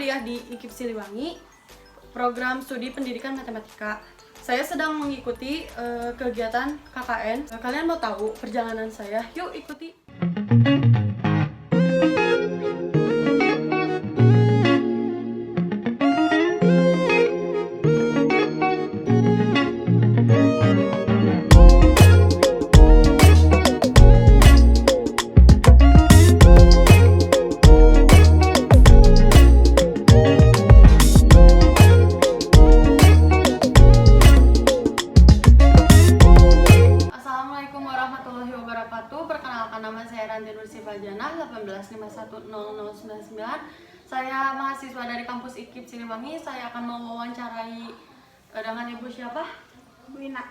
kuliah di IKIP Siliwangi, program studi pendidikan matematika. Saya sedang mengikuti kegiatan KKN. Kalian mau tahu perjalanan saya? Yuk ikuti. Perkenalkan, nama saya Ranti Nursi Fajanah, 18510099. Saya mahasiswa dari kampus IKIP Siliwangi. Saya akan mewawancarai dengan Ibu siapa? Bu Ina.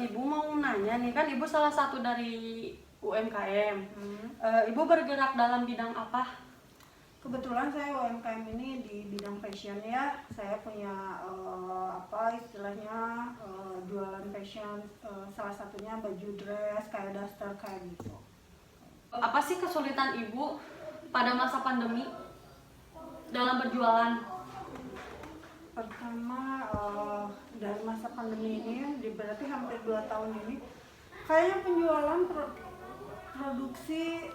Ibu mau nanya nih, kan Ibu salah satu dari UMKM. Ibu bergerak dalam bidang apa? Kebetulan saya UMKM ini di bidang fashion ya. Saya punya istilahnya jualan fashion, salah satunya baju dress, kayak daster kayak gitu. Apa sih kesulitan Ibu pada masa pandemi dalam berjualan? Pertama, dari masa pandemi ini, berarti hampir 2 tahun ini, kayaknya penjualan produksi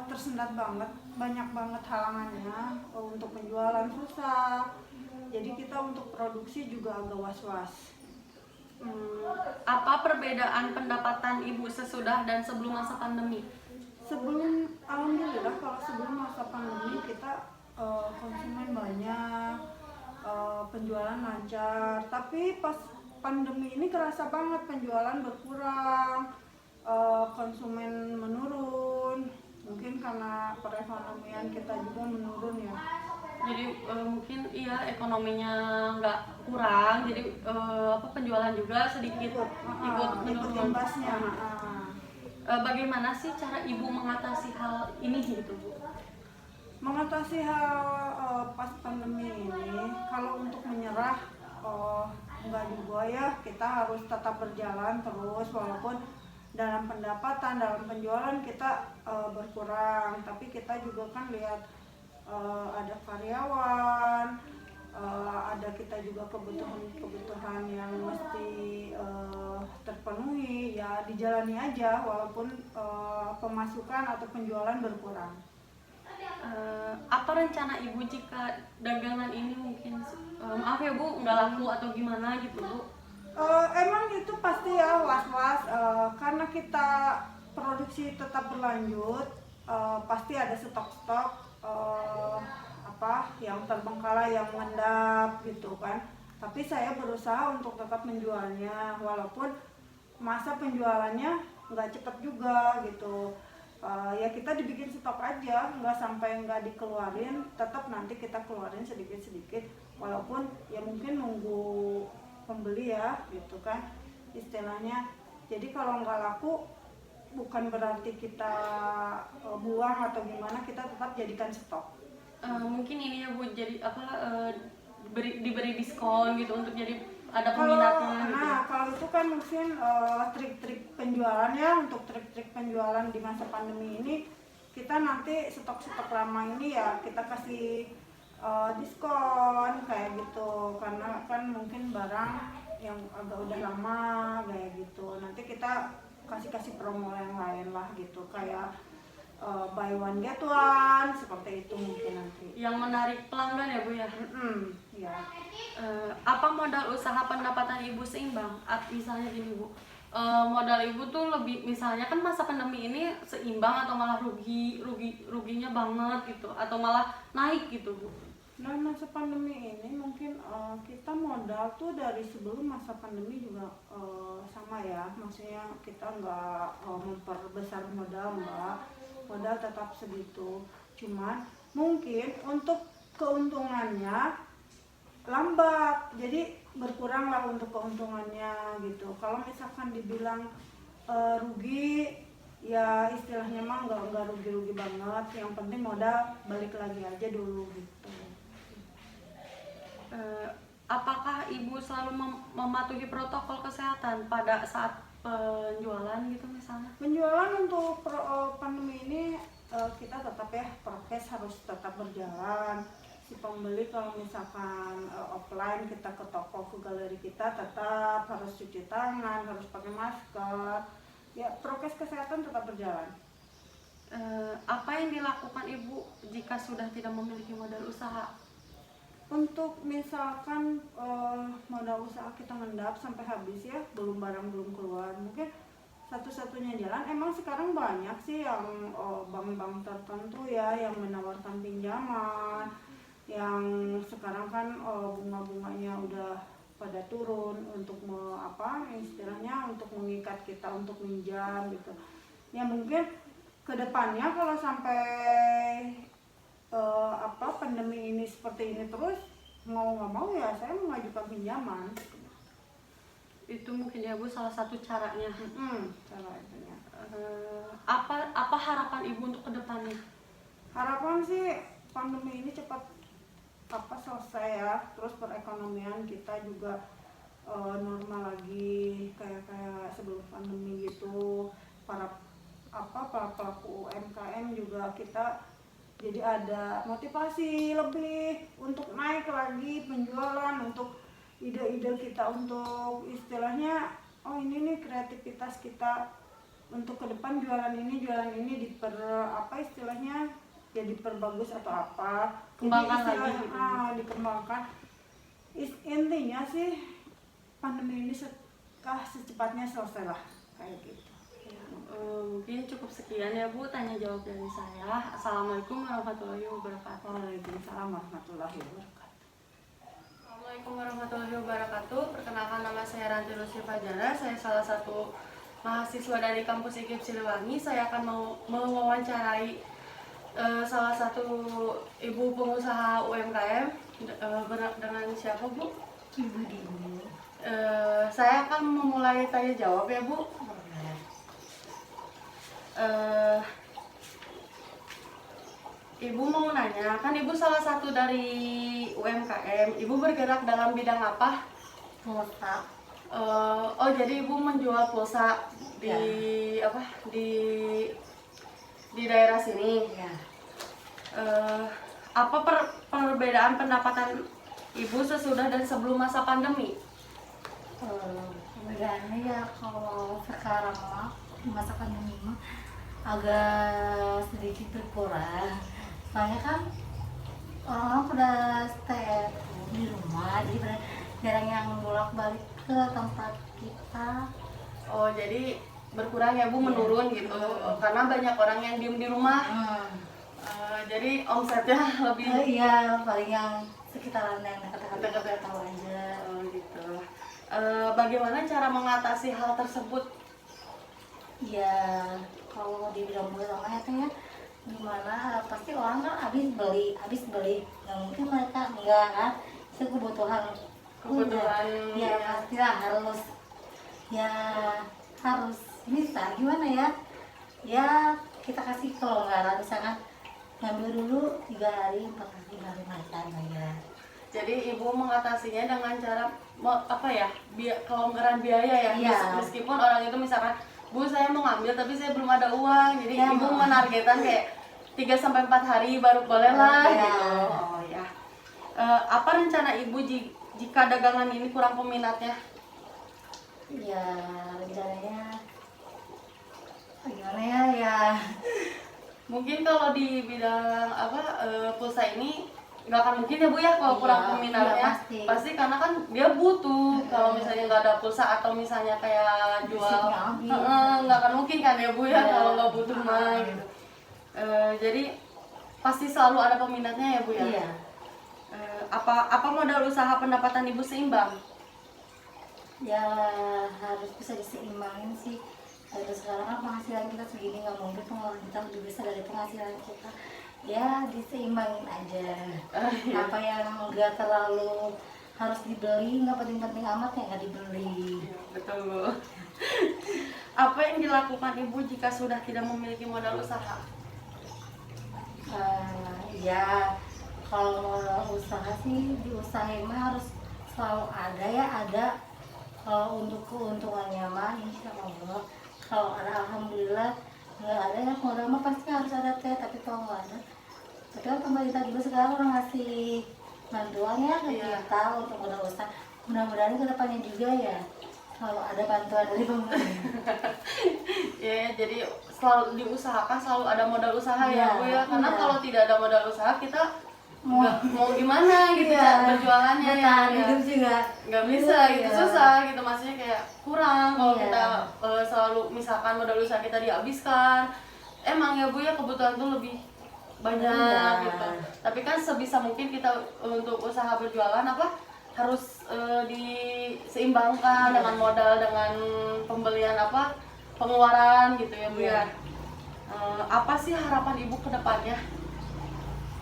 tersendat banget, banyak banget halangannya. Untuk penjualan susah, jadi kita untuk produksi juga agak was-was. Apa perbedaan pendapatan Ibu sesudah dan sebelum masa pandemi? Alhamdulillah kalau sebelum masa pandemi kita konsumen banyak, penjualan lancar. Tapi pas pandemi ini kerasa banget penjualan berkurang, konsumen menurun. Mungkin karena perekonomian kita juga menurun ya. Jadi mungkin iya ekonominya nggak kurang, jadi penjualan juga sedikit ikut menurun. Imbasnya. Bagaimana sih cara Ibu mengatasi hal ini gitu, Bu? Mengatasi hal pas pandemi ini, kalau untuk menyerah enggak juga ya, kita harus tetap berjalan terus walaupun dalam pendapatan, dalam penjualan kita berkurang, tapi kita juga kan lihat ada karyawan, ada kita juga kebutuhan yang mesti terpenuhi, ya dijalani aja walaupun pemasukan atau penjualan berkurang. Apa rencana Ibu jika dagangan ini mungkin maaf ya Bu, nggak laku atau gimana gitu Bu? Emang itu pasti ya was-was, karena kita produksi tetap berlanjut, pasti ada stok-stok yang terbengkalai, yang mengendap gitu kan. Tapi saya berusaha untuk tetap menjualnya walaupun masa penjualannya nggak cepat juga gitu. Ya kita dibikin stok aja, nggak sampai nggak dikeluarin, tetap nanti kita keluarin sedikit-sedikit walaupun ya mungkin nunggu pembeli ya gitu kan istilahnya. Jadi kalau nggak laku bukan berarti kita buang atau gimana, kita tetap jadikan stok. Mungkin ini ya Bu, jadi diberi diskon gitu untuk jadi ada peminatnya gitu. Kalau itu kan mungkin trik-trik penjualan ya, untuk trik-trik penjualan di masa pandemi ini, kita nanti stok-stok lama ini ya kita kasih diskon kayak gitu, karena kan mungkin barang yang agak udah lama kayak gitu, nanti kita kasih promo yang lain lah gitu, kayak buy one get one seperti itu mungkin nanti. Yang menarik pelanggan ya Bu ya. Ya. Apa modal usaha pendapatan Ibu seimbang? Misalnya gini Bu, modal Ibu tuh lebih, misalnya kan masa pandemi ini seimbang atau malah ruginya banget gitu, atau malah naik gitu Bu? Nah, masa pandemi ini mungkin kita modal tuh dari sebelum masa pandemi juga sama ya, maksudnya kita nggak memperbesar modal, modal tetap segitu, cuman mungkin untuk keuntungannya lambat, jadi berkurang lah untuk keuntungannya gitu. Kalau misalkan dibilang rugi, ya istilahnya mah nggak rugi banget, yang penting modal balik lagi aja dulu gitu. Apakah Ibu selalu mematuhi protokol kesehatan pada saat penjualan gitu misalnya? Penjualan untuk pandemi ini kita tetap ya prokes harus tetap berjalan. Si pembeli kalau misalkan offline kita ke toko ke galeri kita tetap harus cuci tangan, harus pakai masker. Ya prokes kesehatan tetap berjalan. Apa yang dilakukan Ibu jika sudah tidak memiliki modal usaha? Untuk misalkan modal usaha kita ngendap sampai habis ya, barang belum keluar, mungkin satu-satunya jalan emang sekarang banyak sih yang bank-bank tertentu ya yang menawarkan pinjaman, yang sekarang kan bunga-bunganya udah pada turun untuk istilahnya untuk mengikat kita untuk minjam gitu. Ya mungkin kedepannya kalau sampai pandemi ini seperti ini terus, mau nggak mau ya saya mengajukan pinjaman. Itu mungkin ya Bu salah satu caranya. Cara itunya. Apa harapan Ibu untuk kedepannya? Harapan sih pandemi ini cepat selesai ya, terus perekonomian kita juga normal lagi kayak sebelum pandemi gitu. Para pelaku UMKM juga kita jadi ada motivasi lebih untuk naik lagi penjualan, untuk ide-ide kita untuk istilahnya ini nih kreativitas kita untuk ke depan jualan ini istilahnya ya diperbagus atau apa, kembangkan jadi lagi gitu. Dikembangkan. Intinya sih pandemi ini secepatnya selesai lah kayak gitu. Mungkin cukup sekian ya Bu tanya jawab dari saya. Assalamualaikum warahmatullahi wabarakatuh. Waalaikumsalam warahmatullahi wabarakatuh. Assalamualaikum warahmatullahi wabarakatuh. Perkenalkan, nama saya Ranti Rusy Fajara. Saya salah satu mahasiswa dari kampus IKIP Siliwangi. Saya akan mewawancarai salah satu ibu pengusaha UMKM. Dengan siapa Bu? Ibu Dini. Saya akan memulai tanya jawab ya Bu. Ibu mau nanya, kan Ibu salah satu dari UMKM. Ibu bergerak dalam bidang apa? Pulsa. Jadi Ibu menjual pulsa di di daerah sini. Ya. Apa perbedaan pendapatan Ibu sesudah dan sebelum masa pandemi? Perbedaannya ya kalau sekarang mah di masa pandemi mah agak sedikit berkurang. Soalnya kan orang-orang pada stay di rumah, jadi jarang yang bolak-balik ke tempat kita. Jadi berkurang ya Bu, menurun gitu. Karena banyak orang yang diem di rumah. Jadi omsetnya lebih. Iya, paling yang sekitaran yang dekat-dekat tahu aja. Gitu. Bagaimana cara mengatasi hal tersebut? Ya, kalau dibilang bersama ya gimana, pasti orang kan habis beli, nggak mungkin mereka enggak kan, itu kebutuhan ya pastilah harus bisa gimana ya kita kasih kelonggaran, misalkan ngambil dulu 3 hari 4 hari baru makan ya. Jadi Ibu mengatasinya dengan cara kelonggaran biaya ya. Iya. Meskipun orang itu misalkan, Bu saya mau ngambil tapi saya belum ada uang, jadi Ya, Ibu menargetkan kayak 3-4 hari baru boleh lah gitu. Ya. Apa rencana Ibu jika dagangan ini kurang peminatnya? Ya rencananya gimana ya Mungkin kalau di bidang pulsa ini nggak akan mungkin ya Bu ya kalau kurang peminatnya. Iya, pasti karena kan dia butuh. Kalau misalnya nggak ada pulsa atau misalnya kayak jual, nggak akan mungkin kan ya Bu ya kalau nggak butuh mah gitu. Jadi pasti selalu ada peminatnya ya Bu ya. Iya. Apa modal usaha pendapatan Ibu seimbang? Ya harus bisa diseimbangin sih. Dari sekarang kan penghasilan kita segini, nggak mungkin pengeluaran kita lebih besar dari penghasilan kita. Ya diseimbangin aja. Apa yang nggak terlalu harus dibeli, nggak penting-penting amat ya nggak dibeli. Betul Bu. Apa yang dilakukan Ibu jika sudah tidak memiliki modal usaha? Ya kalau modal usaha sih diusahain mah harus selalu ada. Kalau untuk keuntungannya mah insya Allah kalau ada alhamdulillah nggak ada ya, modal mah pasti harus ada teh, tapi kalau nggak ada, tapi kan pemerintah juga sekarang udah ngasih bantuan ya ke Iya. kita untuk modal usaha. Mudah-mudahan ke depannya juga ya kalau ada bantuan dari pemerintah. Ya, jadi selalu diusahakan, selalu ada modal usaha ya Iya, Bu ya. Karena iya. kalau tidak ada modal usaha kita Mau- mau gimana gitu Iya, Cak, berjualannya ya. bertahan Ya. hidup juga Nggak bisa gitu, Iya. susah gitu, maksudnya kayak kurang kalau Iya. kita selalu misalkan modal usaha kita dihabiskan. Emang ya Bu ya, kebutuhan tuh lebih banyak Iya. gitu. Tapi kan sebisa mungkin kita untuk usaha berjualan harus diseimbangkan Iya. dengan modal, dengan pembelian pengeluaran gitu ya Bu Iya. ya. Apa sih harapan Ibu ke depannya?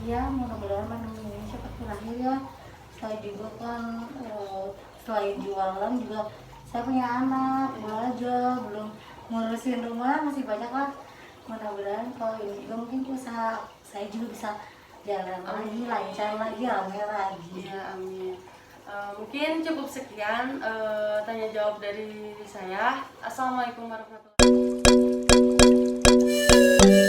ya, mudah-mudahan pandemi ini cepat berakhir ya. Saya juga kan selain jualan juga saya punya anak, belajar, belum ngurusin rumah, masih banyak lah. Mudah-mudahan kalau ini juga mungkin usaha saya juga bisa jalan lagi, lancar lagi, rame lagi. Ya, amin. Mungkin cukup sekian tanya jawab dari saya. Assalamualaikum warahmatullahi wabarakatuh.